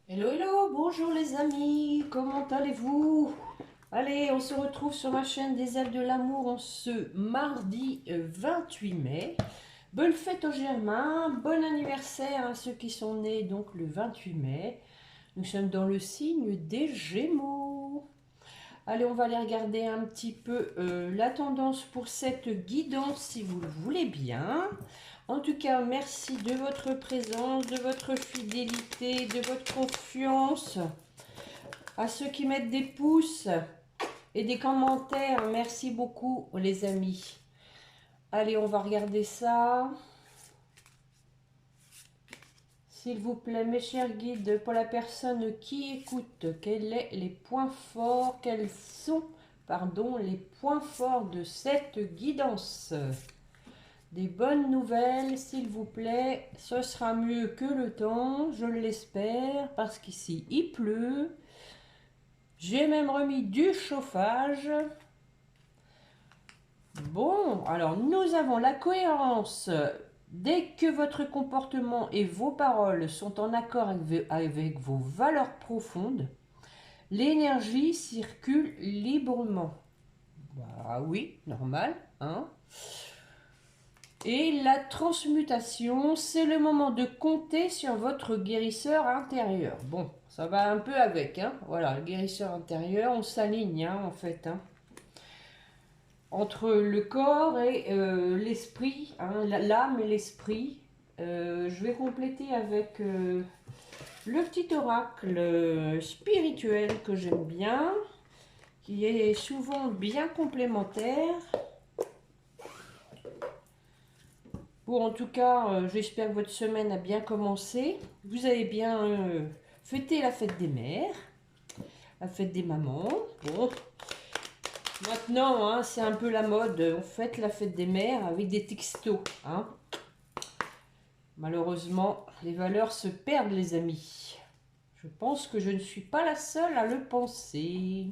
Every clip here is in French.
Hello, hello, bonjour les amis, comment allez-vous? Allez, on se retrouve sur ma chaîne des Ailes de l'amour en ce mardi 28 mai. Bonne fête aux Germains, bon anniversaire à ceux qui sont nés donc le 28 mai. Nous sommes dans le signe des Gémeaux. Allez, on va aller regarder un petit peu la tendance pour cette guidance si vous le voulez bien. En tout cas, merci de votre présence, de votre fidélité, de votre confiance. À ceux qui mettent des pouces et des commentaires, merci beaucoup les amis. Allez, on va regarder ça. S'il vous plaît, mes chers guides, pour la personne qui écoute, quels sont les points forts, quels sont, pardon, les points forts de cette guidance? Des bonnes nouvelles, s'il vous plaît. Ce sera mieux que le temps, je l'espère, parce qu'ici il pleut. J'ai même remis du chauffage. Bon, alors nous avons la cohérence. Dès que votre comportement et vos paroles sont en accord avec vos valeurs profondes, l'énergie circule librement. Bah oui, normal, hein? Et la transmutation, c'est le moment de compter sur votre guérisseur intérieur. Bon, ça va un peu avec, hein? Voilà, le guérisseur intérieur, on s'aligne, hein, en fait, hein, entre le corps et l'esprit, hein, l'âme et l'esprit. Je vais compléter avec le petit oracle spirituel que j'aime bien, qui est souvent bien complémentaire. Bon, en tout cas, j'espère que votre semaine a bien commencé. Vous avez bien fêté la fête des mères, la fête des mamans. Bon, maintenant, hein, c'est un peu la mode. On fête la fête des mères avec des textos, hein. Malheureusement, les valeurs se perdent, les amis. Je pense que je ne suis pas la seule à le penser.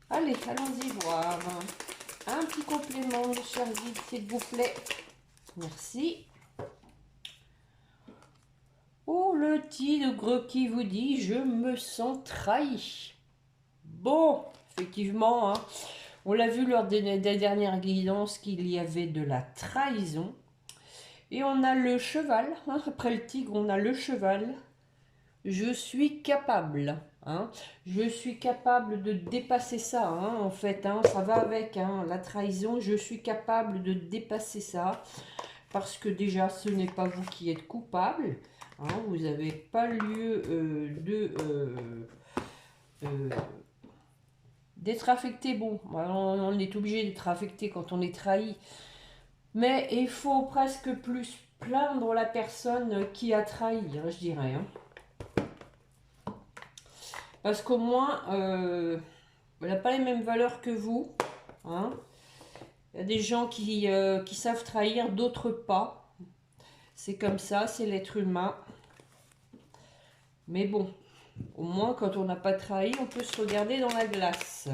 Allez, allons-y voir. Un petit complément, mes chers guides, s'il vous plaît. Merci. Oh, le tigre qui vous dit « Je me sens trahi ». Bon, effectivement, hein, on l'a vu lors des dernières guidances qu'il y avait de la trahison. Et on a le cheval, hein, après le tigre, on a le cheval. Je suis capable, hein, je suis capable de dépasser ça, hein, en fait, hein, ça va avec, hein, la trahison, je suis capable de dépasser ça, parce que déjà, ce n'est pas vous qui êtes coupable, hein, vous n'avez pas lieu euh, d'être affecté. Bon, on est obligé d'être affecté quand on est trahi, mais il faut presque plus plaindre la personne qui a trahi, hein, je dirais, hein. Parce qu'au moins, elle n'a pas les mêmes valeurs que vous, hein. Il y a des gens qui savent trahir, d'autres pas. C'est comme ça, c'est l'être humain. Mais bon, au moins quand on n'a pas trahi, on peut se regarder dans la glace.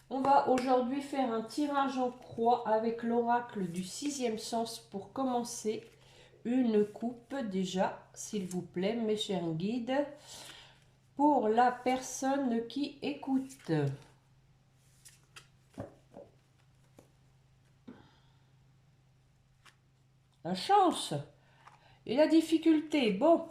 On va aujourd'hui faire un tirage en croix avec l'oracle du sixième sens pour commencer. Une coupe déjà, s'il vous plaît, mes chers guides, pour la personne qui écoute. La chance et la difficulté. Bon,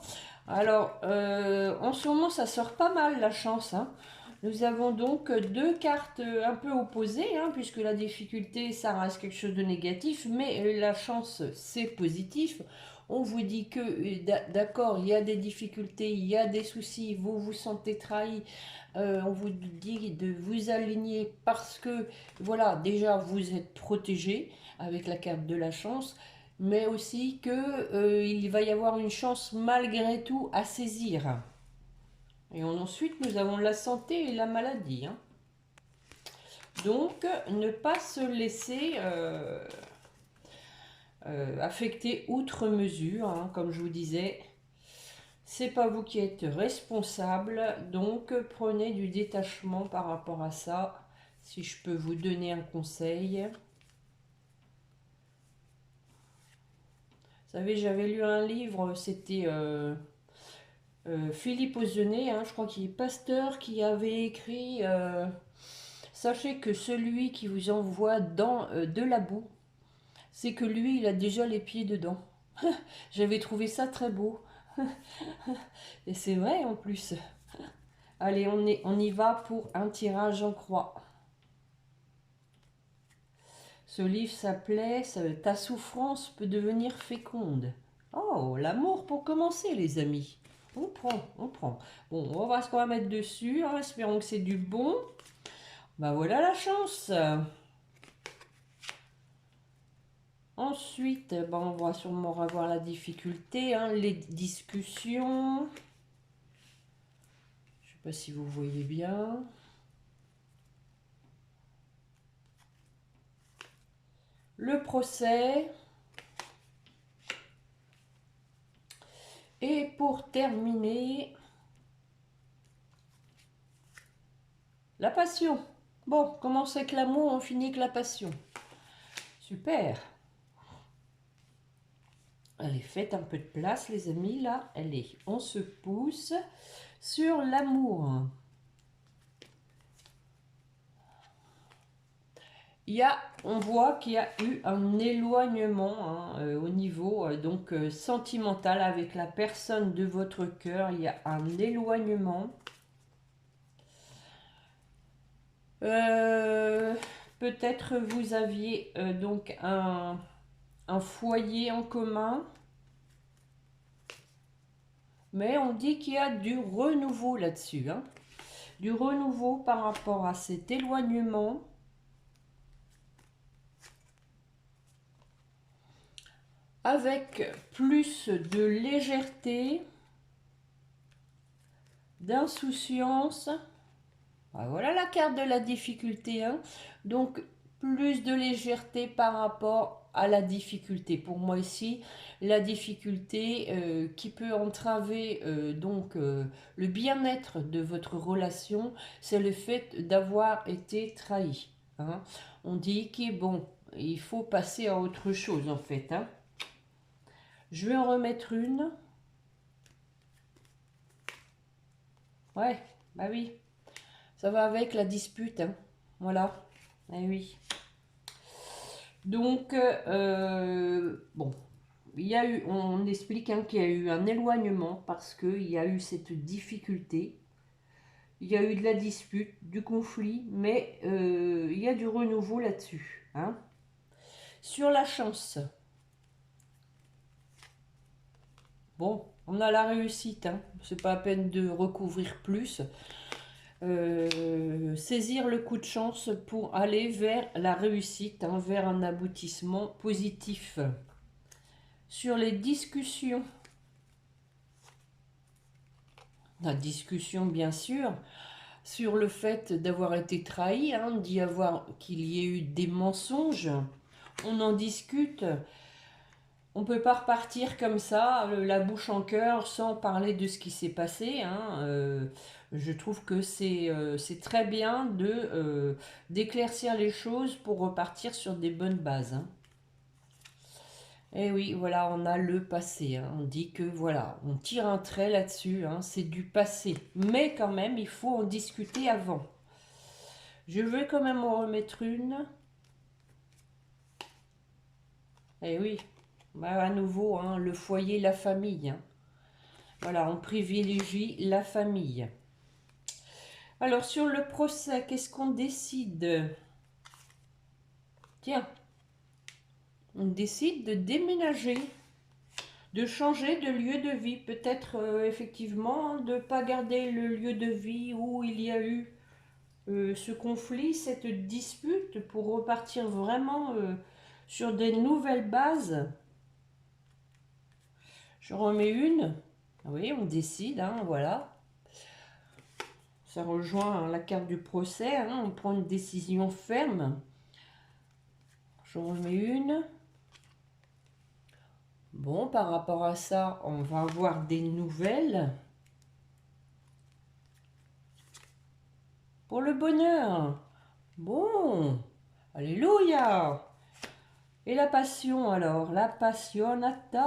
alors, en ce moment, ça sort pas mal la chance, hein. Nous avons donc deux cartes un peu opposées, hein, puisque la difficulté, ça reste quelque chose de négatif, mais la chance, c'est positif. On vous dit que, d'accord, il y a des difficultés, il y a des soucis, vous vous sentez trahi. On vous dit de vous aligner parce que, voilà, déjà, vous êtes protégé avec la carte de la chance, mais aussi que il va y avoir une chance malgré tout à saisir. Et ensuite, nous avons la santé et la maladie, hein. Donc, ne pas se laisser affecter outre mesure, hein, comme je vous disais. C'est pas vous qui êtes responsable, donc prenez du détachement par rapport à ça. Si je peux vous donner un conseil. Vous savez, j'avais lu un livre, c'était Philippe Ozonnet, hein, je crois qu'il est pasteur, qui avait écrit Sachez que celui qui vous envoie dans de la boue, c'est que lui, il a déjà les pieds dedans. J'avais trouvé ça très beau. Et c'est vrai en plus. Allez, on y va pour un tirage en croix. Ce livre s'appelait Ta souffrance peut devenir féconde. Oh, l'amour pour commencer, les amis. On prend, on prend. Bon, on va voir ce qu'on va mettre dessus. Hein, espérons que c'est du bon. Bah voilà la chance. Ensuite, ben, on va sûrement avoir la difficulté, hein, les discussions. Je ne sais pas si vous voyez bien. Le procès. Et pour terminer, la passion. Bon, comment c'est que l'amour, on finit que la passion. Super. Allez, faites un peu de place, les amis, là. Allez, on se pousse sur l'amour. On voit qu'il y a eu un éloignement hein, au niveau donc sentimental avec la personne de votre cœur. Il y a un éloignement. Peut-être vous aviez donc un foyer en commun. Mais on dit qu'il y a du renouveau là-dessus. Hein. Du renouveau par rapport à cet éloignement. Avec plus de légèreté, d'insouciance. Voilà la carte de la difficulté. Hein. Donc, plus de légèreté par rapport à la difficulté. Pour moi ici, la difficulté qui peut entraver le bien-être de votre relation, c'est le fait d'avoir été trahi. Hein. On dit qu'il bon, il faut passer à autre chose en fait. Hein. Je vais en remettre une. Ouais, bah oui. Ça va avec la dispute. Hein. Voilà. Eh oui. Donc, bon. Il y a eu, on explique hein, qu'il y a eu un éloignement parce qu'il y a eu cette difficulté. Il y a eu de la dispute, du conflit, mais il y a du renouveau là-dessus. Hein. Sur la chance. Bon, on a la réussite. Hein. C'est pas à peine de recouvrir plus. Saisir le coup de chance pour aller vers la réussite, hein, vers un aboutissement positif. Sur les discussions, la discussion bien sûr, sur le fait d'avoir été trahi, hein, qu'il y ait eu des mensonges, on en discute. On ne peut pas repartir comme ça, la bouche en cœur, sans parler de ce qui s'est passé. Hein. Je trouve que c'est très bien d'éclaircir les choses pour repartir sur des bonnes bases. Hein. Et oui, voilà, on a le passé. Hein. On dit que voilà, on tire un trait là-dessus. Hein. C'est du passé. Mais quand même, il faut en discuter avant. Je vais quand même en remettre une. Et oui. Bah, à nouveau, hein, le foyer, la famille. Hein. Voilà, on privilégie la famille. Alors, sur le procès, qu'est-ce qu'on décide? Tiens, on décide de déménager, de changer de lieu de vie. Peut-être, effectivement, de ne pas garder le lieu de vie où il y a eu ce conflit, cette dispute, pour repartir vraiment sur des nouvelles bases. Je remets une. Oui, on décide, hein, voilà. Ça rejoint la carte du procès, hein, on prend une décision ferme. Je remets une. Bon, par rapport à ça, on va avoir des nouvelles. Pour le bonheur. Bon, alléluia. Et la passion alors, la passionata.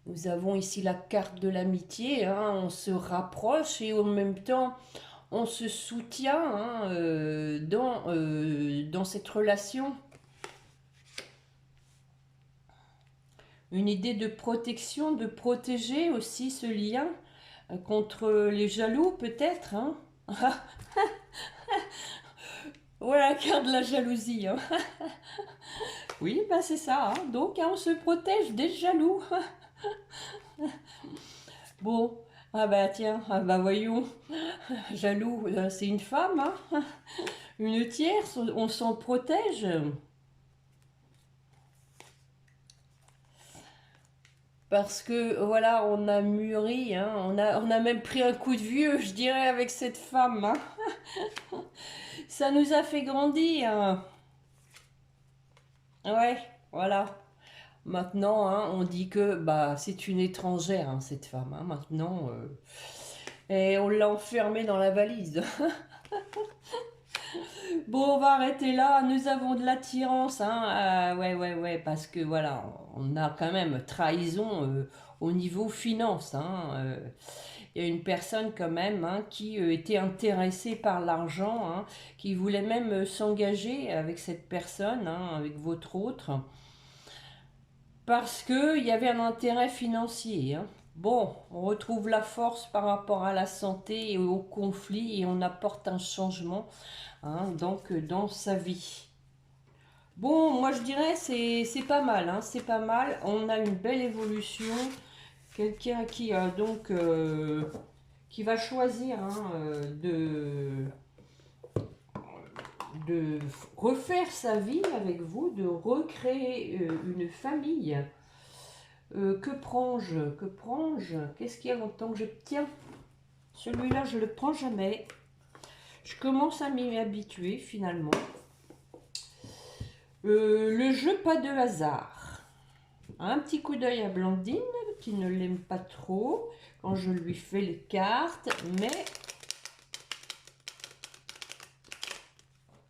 Nous avons ici la carte de l'amitié, hein, on se rapproche et en même temps on se soutient, hein, dans cette relation. Une idée de protection, de protéger aussi ce lien contre les jaloux peut-être. Hein. Voilà la carte de la jalousie. Hein. Oui, ben c'est ça. Hein. Donc hein, on se protège des jaloux. Bon, ah bah tiens, ah bah voyons, jaloux, c'est une femme, hein. Une tierce, on s'en protège. Parce que voilà, on a mûri, hein, on a même pris un coup de vieux, je dirais, avec cette femme. Hein. Ça nous a fait grandir. Hein. Ouais, voilà. Maintenant, hein, on dit que bah c'est une étrangère, hein, cette femme. Hein, maintenant, et on l'a enfermée dans la valise. Bon, on va arrêter là. Nous avons de l'attirance, hein. Ouais, parce que voilà, on a quand même trahison au niveau finance. Hein. Il y a une personne quand même, hein, qui était intéressée par l'argent, hein, qui voulait même s'engager avec cette personne, hein, avec votre autre, parce qu'il y avait un intérêt financier. Hein. Bon, on retrouve la force par rapport à la santé et au conflit et on apporte un changement, hein, donc dans sa vie. Bon, moi je dirais c'est pas mal, hein, c'est pas mal. On a une belle évolution. Quelqu'un qui a donc qui va choisir, hein, de refaire sa vie avec vous, de recréer une famille. Que prends-je? Que prends-je? Qu'est-ce qu'il y a longtemps que je tiens? Celui-là, je le prends jamais. Je commence à m'y habituer finalement. Le jeu pas de hasard. Un petit coup d'œil à Blandine, qui ne l'aime pas trop quand je lui fais les cartes, mais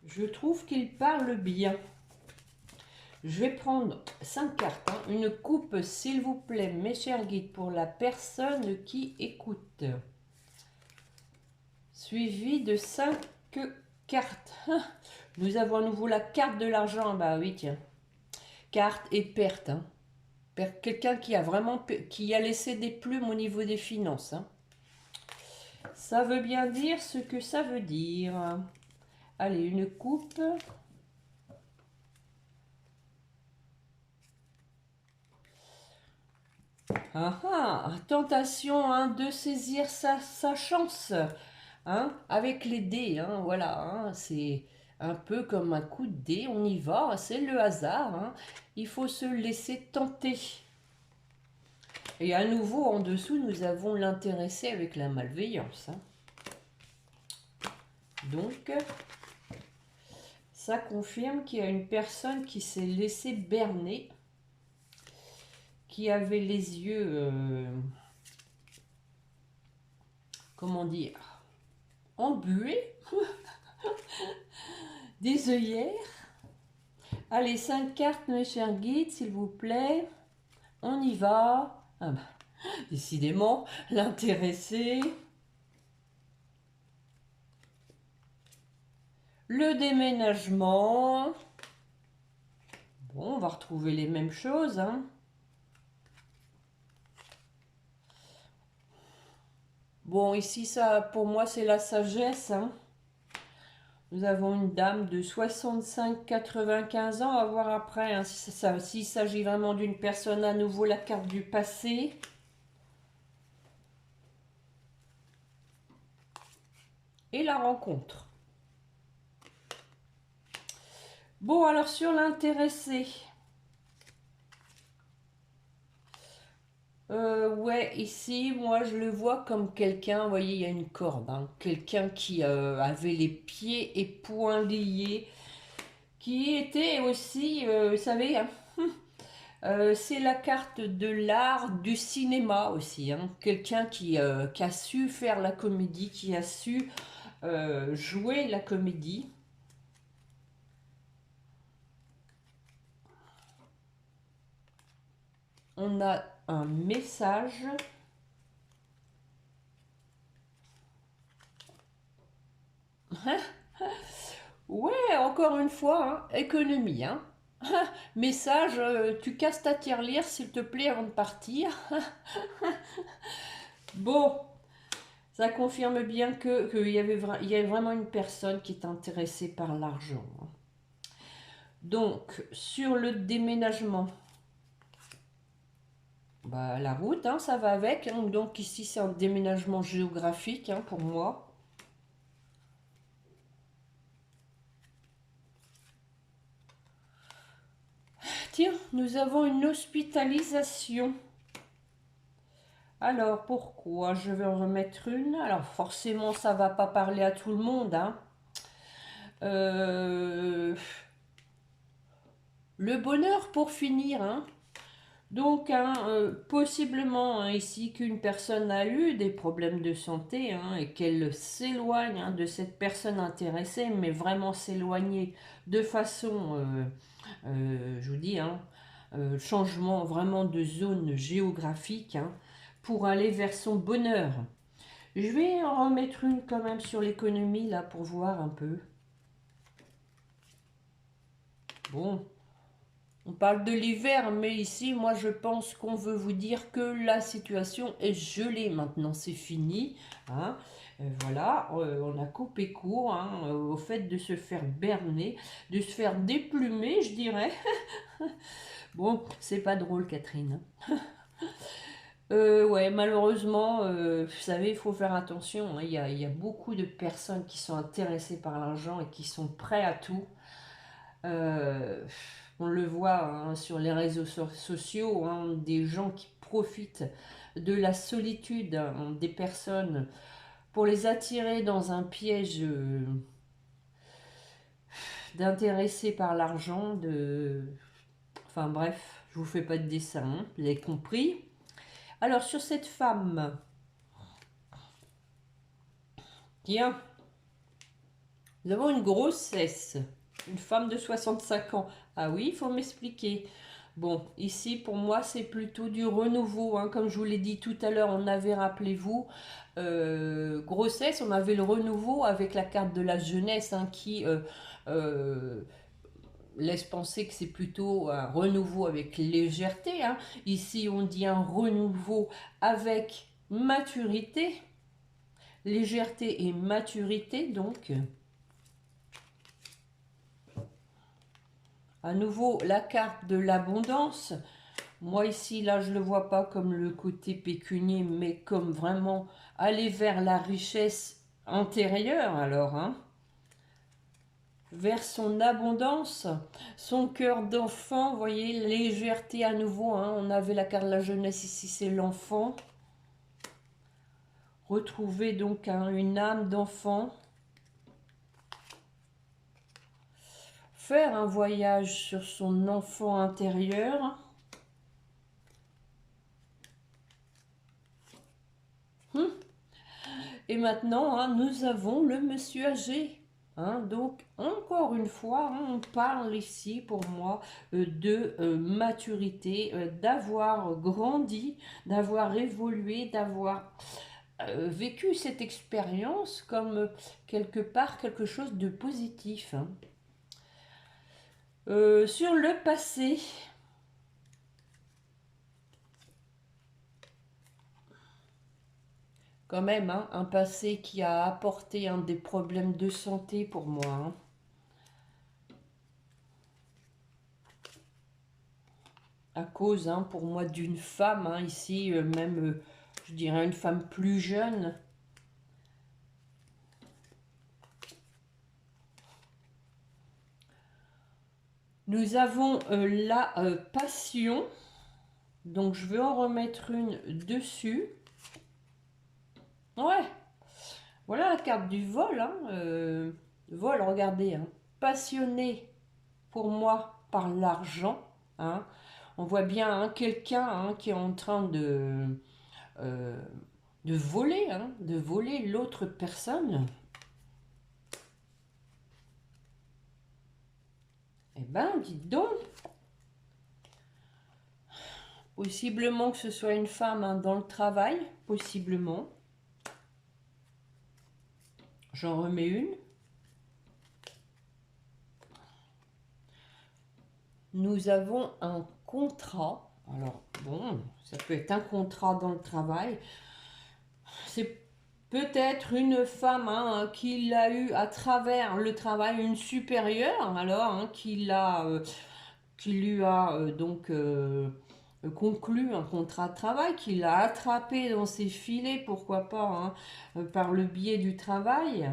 je trouve qu'il parle bien. Je vais prendre 5 cartes. Hein. Une coupe, s'il vous plaît, mes chers guides, pour la personne qui écoute. Suivi de 5 cartes. Nous avons à nouveau la carte de l'argent. Bah oui, tiens. Carte et perte. Hein. Quelqu'un qui a vraiment qui a laissé des plumes au niveau des finances. Hein. Ça veut bien dire ce que ça veut dire. Allez, une coupe. Tentation, hein, de saisir sa chance, hein, avec les dés, hein, voilà, hein, c'est un peu comme un coup de dé, on y va, c'est le hasard, hein, il faut se laisser tenter. Et à nouveau, en dessous, nous avons l'intéressé avec la malveillance. Hein. Donc, ça confirme qu'il y a une personne qui s'est laissée berner, qui avait les yeux, comment dire, embués, des œillères. Allez, 5 cartes, mes chers guides, s'il vous plaît. On y va. Ah bah, décidément, l'intéressé. Le déménagement. Bon, on va retrouver les mêmes choses. Hein. Bon, ici, ça, pour moi, c'est la sagesse. Hein. Nous avons une dame de 65-95 ans. À voir après, hein, s'il s'agit vraiment d'une personne, à nouveau la carte du passé. Et la rencontre. Bon, alors sur l'intéressé. Ouais, ici, moi, je le vois comme quelqu'un, vous voyez, il y a une corde. Hein, quelqu'un qui avait les pieds et poings liés. Qui était aussi, vous savez, hein, c'est la carte de l'art du cinéma aussi. Hein, quelqu'un qui a su faire la comédie, qui a su jouer la comédie. on a un message. Ouais, encore une fois, hein, économie. Hein. Message, tu casses ta tirelire s'il te plaît avant de partir. Bon, ça confirme bien qu'il y a vraiment une personne qui est intéressée par l'argent. Donc, sur le déménagement, bah, la route, hein, ça va avec. Hein. Donc ici, c'est un déménagement géographique hein, pour moi. Tiens, nous avons une hospitalisation. Alors, pourquoi? Je vais en remettre une. Alors, forcément, ça va pas parler à tout le monde. Hein. Le bonheur pour finir. Hein. Donc, hein, possiblement hein, ici qu'une personne a eu des problèmes de santé hein, et qu'elle s'éloigne hein, de cette personne intéressée, mais vraiment s'éloigner de façon, je vous dis, hein, changement vraiment de zone géographique hein, pour aller vers son bonheur. Je vais en remettre une quand même sur l'économie là pour voir un peu. Bon. On parle de l'hiver, mais ici, moi, je pense qu'on veut vous dire que la situation est gelée maintenant. C'est fini. Hein. Voilà, on a coupé court hein, au fait de se faire berner, de se faire déplumer, je dirais. Bon, c'est pas drôle, Catherine. Ouais, malheureusement, vous savez, il faut faire attention. Hein. Il y a beaucoup de personnes qui sont intéressées par l'argent et qui sont prêts à tout. Euh, on le voit hein, sur les réseaux sociaux, hein, des gens qui profitent de la solitude hein, des personnes pour les attirer dans un piège d'intéressés par l'argent. Enfin bref, je vous fais pas de dessin, hein, vous avez compris. Alors sur cette femme, tiens, nous avons une grossesse. Une femme de 65 ans. Ah oui, il faut m'expliquer. Bon, ici, pour moi, c'est plutôt du renouveau. Hein. Comme je vous l'ai dit tout à l'heure, on avait, rappelez-vous, grossesse, on avait le renouveau avec la carte de la jeunesse hein, qui euh, laisse penser que c'est plutôt un renouveau avec légèreté. Hein. Ici, on dit un renouveau avec maturité. Légèreté et maturité, donc... À nouveau, la carte de l'abondance. Moi ici, là, je ne le vois pas comme le côté pécunier, mais comme vraiment aller vers la richesse antérieure, alors. Hein, vers son abondance, son cœur d'enfant, vous voyez, légèreté à nouveau. Hein, on avait la carte de la jeunesse, ici c'est l'enfant. Retrouver donc hein, une âme d'enfant. Faire un voyage sur son enfant intérieur. Et maintenant, hein, nous avons le monsieur âgé. Hein, donc, encore une fois, hein, on parle ici, pour moi, de maturité, d'avoir grandi, d'avoir évolué, d'avoir vécu cette expérience comme quelque part quelque chose de positif. Hein. Sur le passé, quand même, hein, un passé qui a apporté des problèmes de santé pour moi. Hein. À cause, hein, pour moi, d'une femme, hein, ici, même, je dirais, une femme plus jeune. Nous avons la passion. Donc, je vais en remettre une dessus. Ouais, voilà la carte du vol. Hein, vol, regardez. Hein, passionné, pour moi, par l'argent. Hein. On voit bien hein, quelqu'un hein, qui est en train euh, de voler l'autre personne. Eh ben, dites donc, Possiblement que ce soit une femme hein, dans le travail, possiblement. J'en remets une. Nous avons un contrat. Alors, bon, ça peut être un contrat dans le travail. C'est peut-être une femme hein, qui l'a eu à travers le travail, une supérieure, alors, hein, qui lui a conclu un contrat de travail, qui l'a attrapé dans ses filets, pourquoi pas, hein, par le biais du travail.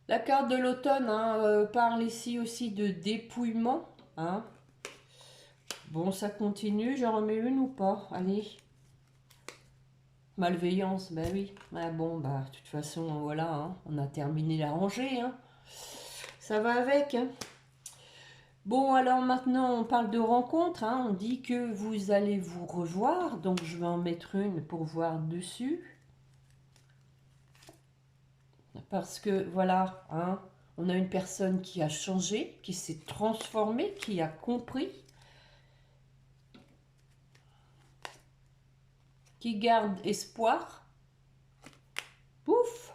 La carte de l'automne hein, parle ici aussi de dépouillement. Hein. Bon, ça continue. J'en remets une ou pas? Allez. Malveillance, ben oui. Ah bon, bah, de toute façon, voilà, hein, on a terminé la rangée. Hein. Ça va avec. Hein. Bon, alors maintenant, on parle de rencontre. Hein. On dit que vous allez vous revoir. Donc, je vais en mettre une pour voir dessus. Parce que, voilà, hein, on a une personne qui a changé, qui s'est transformée, qui a compris, qui garde espoir. Pouf.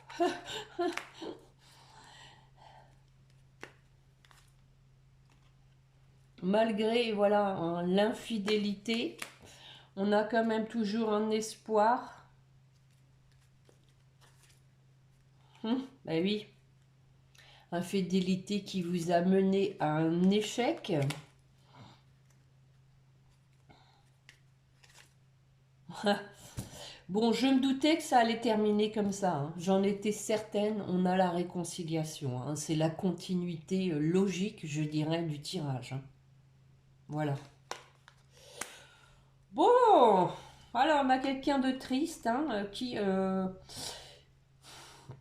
Malgré, voilà, hein, l'infidélité, on a quand même toujours un espoir. Ben oui. Infidélité qui vous a mené à un échec. Bon, je me doutais que ça allait terminer comme ça. Hein. J'en étais certaine, on a la réconciliation. Hein. C'est la continuité logique, je dirais, du tirage. Hein. Voilà. Bon, alors on a quelqu'un de triste hein, qui,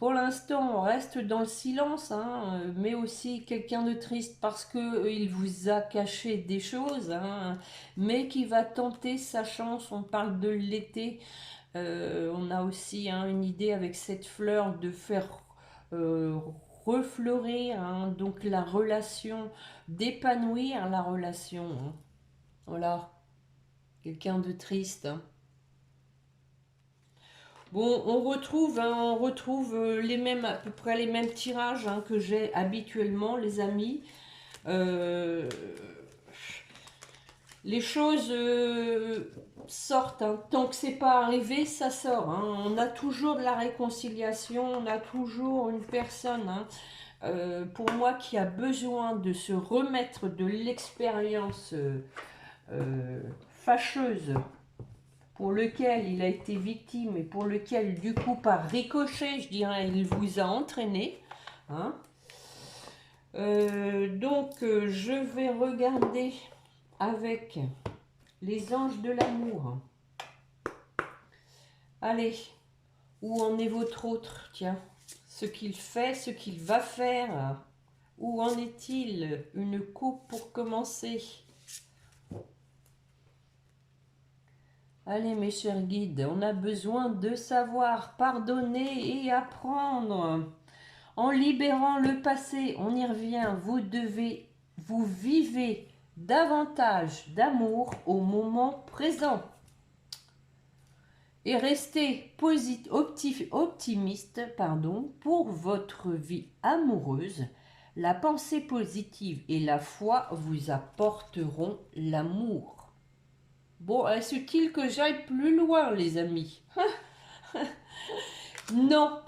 pour l'instant, reste dans le silence, hein, mais aussi quelqu'un de triste parce qu'il vous a caché des choses, hein, mais qui va tenter sa chance. On parle de l'été. On a aussi hein, une idée avec cette fleur de faire refleurir hein, donc la relation, d'épanouir la relation. Hein. Voilà, quelqu'un de triste. Hein. Bon, on retrouve les mêmes, à peu près les mêmes tirages hein, que j'ai habituellement, les amis. Les choses sortent. Hein. Tant que c'est pas arrivé, ça sort. Hein. On a toujours de la réconciliation, on a toujours une personne, hein, pour moi, qui a besoin de se remettre de l'expérience fâcheuse pour lequel il a été victime et pour lequel, du coup, par ricochet, je dirais, il vous a entraîné. Hein. Je vais regarder avec les anges de l'amour. Allez, où en est votre autre? Tiens, ce qu'il fait, ce qu'il va faire. Où en est-il? Une coupe pour commencer. Allez mes chers guides, on a besoin de savoir pardonner et apprendre. En libérant le passé, on y revient, vous vivez davantage d'amour au moment présent. Et restez optimiste pour votre vie amoureuse. La pensée positive et la foi vous apporteront l'amour. Bon, est-ce utile que j'aille plus loin, les amis? Non,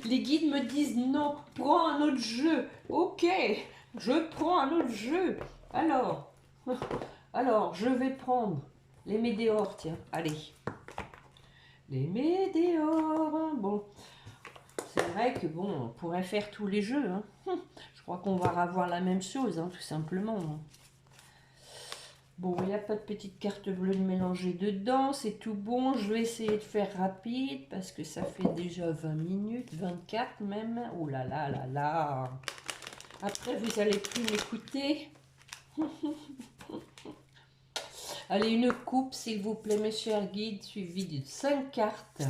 les guides me disent non, prends un autre jeu. Ok, je prends un autre jeu. Alors, je vais prendre les météores, tiens, allez. Les météores, bon, c'est vrai que bon, on pourrait faire tous les jeux. Hein. Je crois qu'on va avoir la même chose, hein, tout simplement. Bon, il n'y a pas de petite carte bleue de mélanger dedans, c'est tout bon. Je vais essayer de faire rapide parce que ça fait déjà 20 minutes, 24 même. Oh là là là là. Après, vous n'allez plus m'écouter. Allez, une coupe, s'il vous plaît, mes chers guides, suivie de 5 cartes.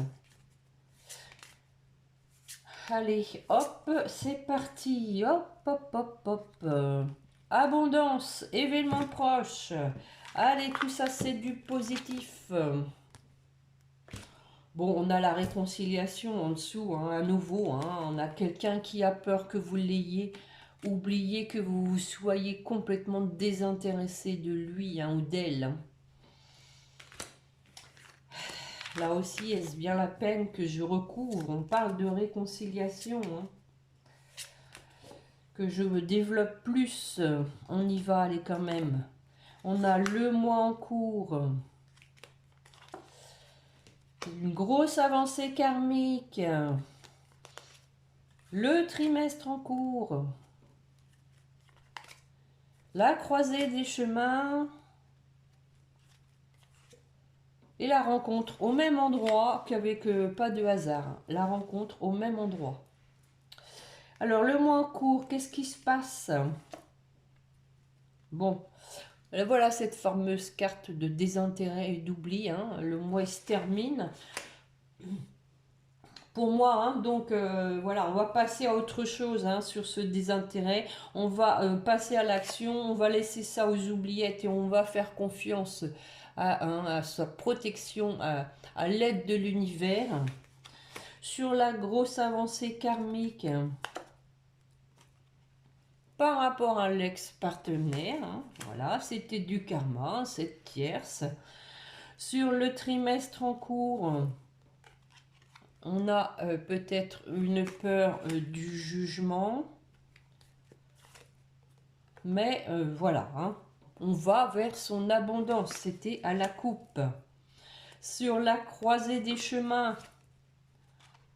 Allez, hop, c'est parti. Hop, hop, hop, hop. Abondance, événement proche. Allez, tout ça, c'est du positif. Bon, on a la réconciliation en dessous, hein, à nouveau. Hein, on a quelqu'un qui a peur que vous l'ayez oublié, que vous soyez complètement désintéressé de lui, hein, ou d'elle. Hein. Là aussi, est-ce bien la peine que je recouvre? On parle de réconciliation. Hein. Que je me développe plus. On y va, allez quand même. On a le mois en cours. Une grosse avancée karmique. Le trimestre en cours. La croisée des chemins. Et la rencontre au même endroit qu'avec pas de hasard. La rencontre au même endroit. Alors, le mois en cours, qu'est-ce qui se passe? Bon, voilà cette fameuse carte de désintérêt et d'oubli. Hein. Le mois il se termine. Pour moi, hein, donc voilà, on va passer à autre chose hein, sur ce désintérêt. On va passer à l'action, on va laisser ça aux oubliettes et on va faire confiance à sa protection, à l'aide de l'univers. Sur la grosse avancée karmique par rapport à l'ex-partenaire, hein, voilà, c'était du karma, cette tierce. Sur le trimestre en cours, on a peut-être une peur du jugement. Mais voilà, hein, on va vers son abondance. C'était à la coupe. Sur la croisée des chemins,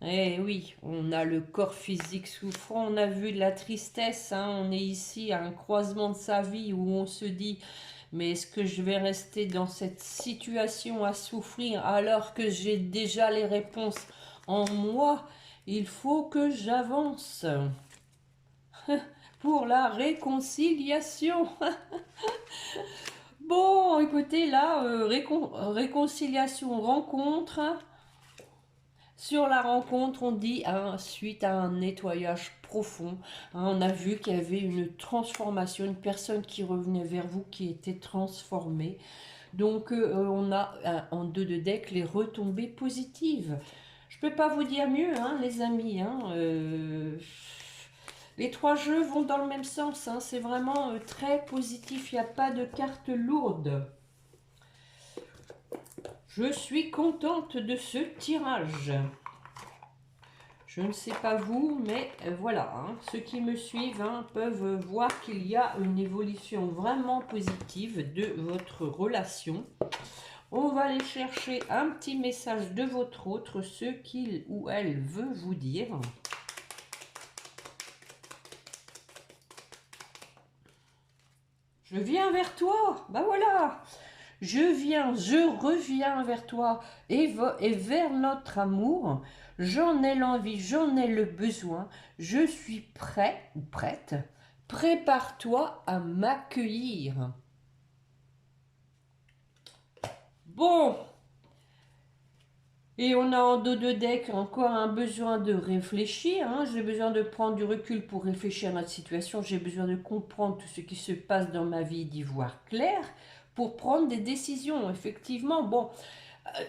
eh oui, on a le corps physique souffrant. On a vu de la tristesse. Hein, on est ici à un croisement de sa vie où on se dit... Mais est-ce que je vais rester dans cette situation à souffrir alors que j'ai déjà les réponses en moi? Il faut que j'avance pour la réconciliation. Bon, écoutez, là, réconciliation, rencontre. Sur la rencontre, on dit, hein, suite à un nettoyage profond, hein, on a vu qu'il y avait une transformation, une personne qui revenait vers vous, qui était transformée. Donc, on a en 2 de deck les retombées positives. Je ne peux pas vous dire mieux, hein, les amis. Hein, les 3 jeux vont dans le même sens. Hein, c'est vraiment très positif. Il n'y a pas de carte lourde. Je suis contente de ce tirage. Je ne sais pas vous, mais voilà, hein, ceux qui me suivent hein, peuvent voir qu'il y a une évolution vraiment positive de votre relation. On va aller chercher un petit message de votre autre, ce qu'il ou elle veut vous dire. Je viens vers toi, ben voilà. Je reviens vers toi et vers notre amour. J'en ai l'envie, j'en ai le besoin. Je suis prêt ou prête. Prépare-toi à m'accueillir. Bon. Et on a en dos de deck encore un besoin de réfléchir. Hein. J'ai besoin de prendre du recul pour réfléchir à notre situation. J'ai besoin de comprendre tout ce qui se passe dans ma vie, d'y voir clair pour prendre des décisions. Effectivement, bon,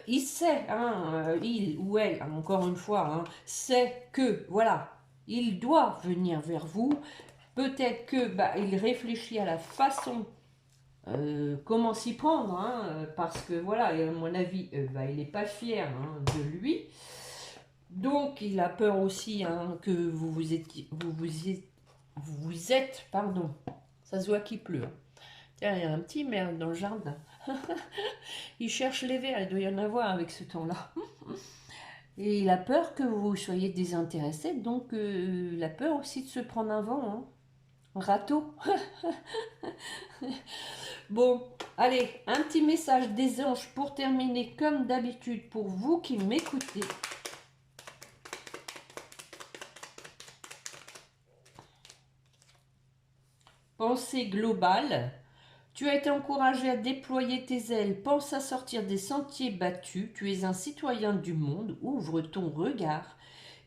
il sait, hein, il ou elle, encore une fois, hein, sait que, voilà, il doit venir vers vous. Peut-être que il réfléchit à la façon comment s'y prendre, hein, parce que voilà, à mon avis, il n'est pas fier hein, de lui. Donc, il a peur aussi hein, que vous êtes, pardon, ça se voit qu'il pleut. Hein. Tiens, il y a un petit merde dans le jardin. Il cherche les vers, il doit y en avoir avec ce temps-là. Et il a peur que vous soyez désintéressé, donc il a peur aussi de se prendre un vent, hein. Un râteau. Bon, allez, un petit message des anges pour terminer comme d'habitude pour vous qui m'écoutez. Pensée globale. Tu as été encouragé à déployer tes ailes. Pense à sortir des sentiers battus. Tu es un citoyen du monde. Ouvre ton regard.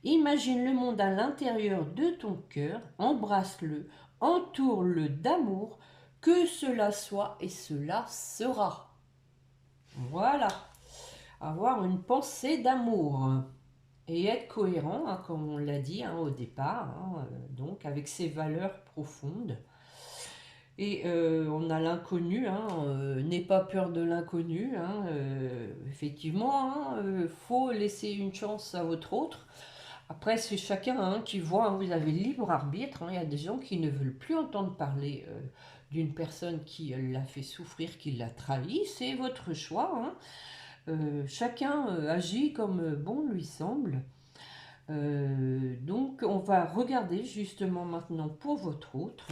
Imagine le monde à l'intérieur de ton cœur, embrasse-le, entoure-le d'amour, que cela soit et cela sera. Voilà, avoir une pensée d'amour et être cohérent, hein, comme on l'a dit au départ, donc avec ses valeurs profondes. Et on a l'inconnu, n'aie pas peur de l'inconnu, effectivement, faut laisser une chance à votre autre. Après, c'est chacun qui voit, vous avez le libre arbitre, il y a des gens qui ne veulent plus entendre parler d'une personne qui l'a fait souffrir, qui l'a trahi, c'est votre choix. Chacun agit comme bon lui semble. Donc, on va regarder justement maintenant pour votre autre.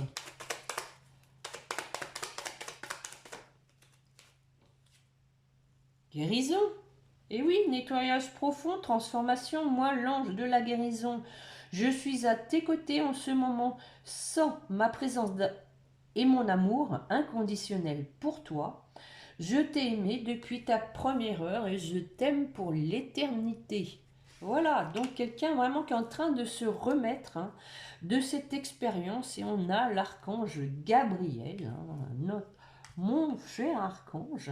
Guérison. Et oui, nettoyage profond, transformation, moi l'ange de la guérison. Je suis à tes côtés en ce moment, sans ma présence et mon amour inconditionnel pour toi. Je t'ai aimé depuis ta première heure et je t'aime pour l'éternité. Voilà, donc quelqu'un vraiment qui est en train de se remettre de cette expérience. Et on a l'archange Gabriel, mon cher archange,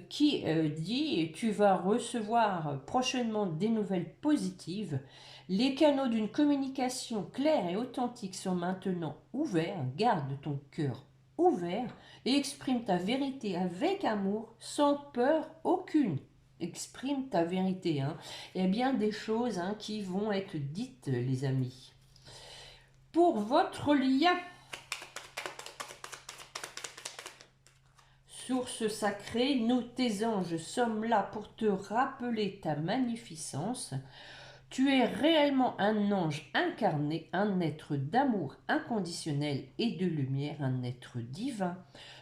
qui dit « Tu vas recevoir prochainement des nouvelles positives. Les canaux d'une communication claire et authentique sont maintenant ouverts. Garde ton cœur ouvert et exprime ta vérité avec amour, sans peur aucune. » Exprime ta vérité. Il y a bien des choses qui vont être dites, les amis. Pour votre lien, source sacrée, nous tes anges sommes là pour te rappeler ta magnificence. Tu es réellement un ange incarné, un être d'amour inconditionnel et de lumière, un être divin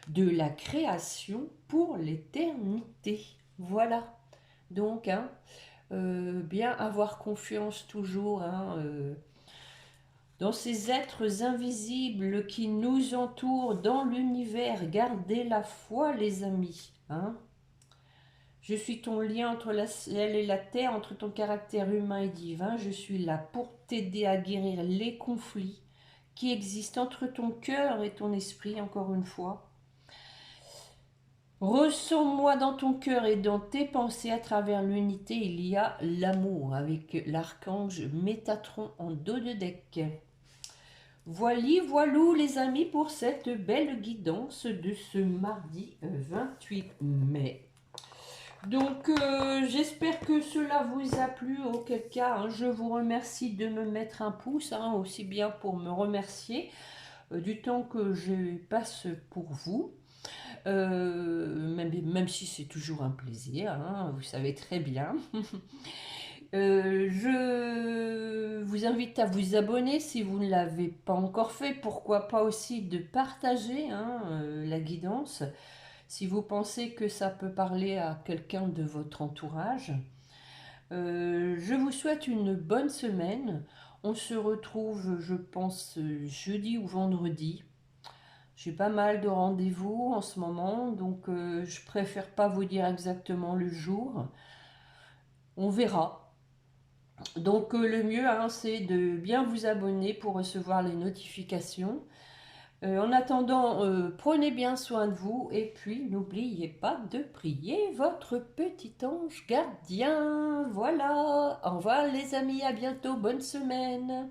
de la création pour l'éternité. Voilà. Donc, bien avoir confiance toujours dans ces êtres invisibles qui nous entourent dans l'univers. Gardez la foi, les amis. Je suis ton lien entre le ciel et la terre, entre ton caractère humain et divin. Je suis là pour t'aider à guérir les conflits qui existent entre ton cœur et ton esprit, encore une fois. Ressens-moi dans ton cœur et dans tes pensées. À travers l'unité, il y a l'amour, avec l'archange Métatron en dos de deck. Voilou les amis pour cette belle guidance de ce mardi 28 mai. Donc j'espère que cela vous a plu. Auquel cas, je vous remercie de me mettre un pouce, aussi bien pour me remercier du temps que je passe pour vous. Même si c'est toujours un plaisir, vous savez très bien. Je vous invite à vous abonner si vous ne l'avez pas encore fait. Pourquoi pas aussi de partager la guidance si vous pensez que ça peut parler à quelqu'un de votre entourage. Je vous souhaite une bonne semaine. On se retrouve, je pense, jeudi ou vendredi. J'ai pas mal de rendez-vous en ce moment, donc je préfère pas vous dire exactement le jour. On verra. Donc le mieux, c'est de bien vous abonner pour recevoir les notifications. En attendant, prenez bien soin de vous et puis n'oubliez pas de prier votre petit ange gardien. Voilà, au revoir les amis, à bientôt, bonne semaine.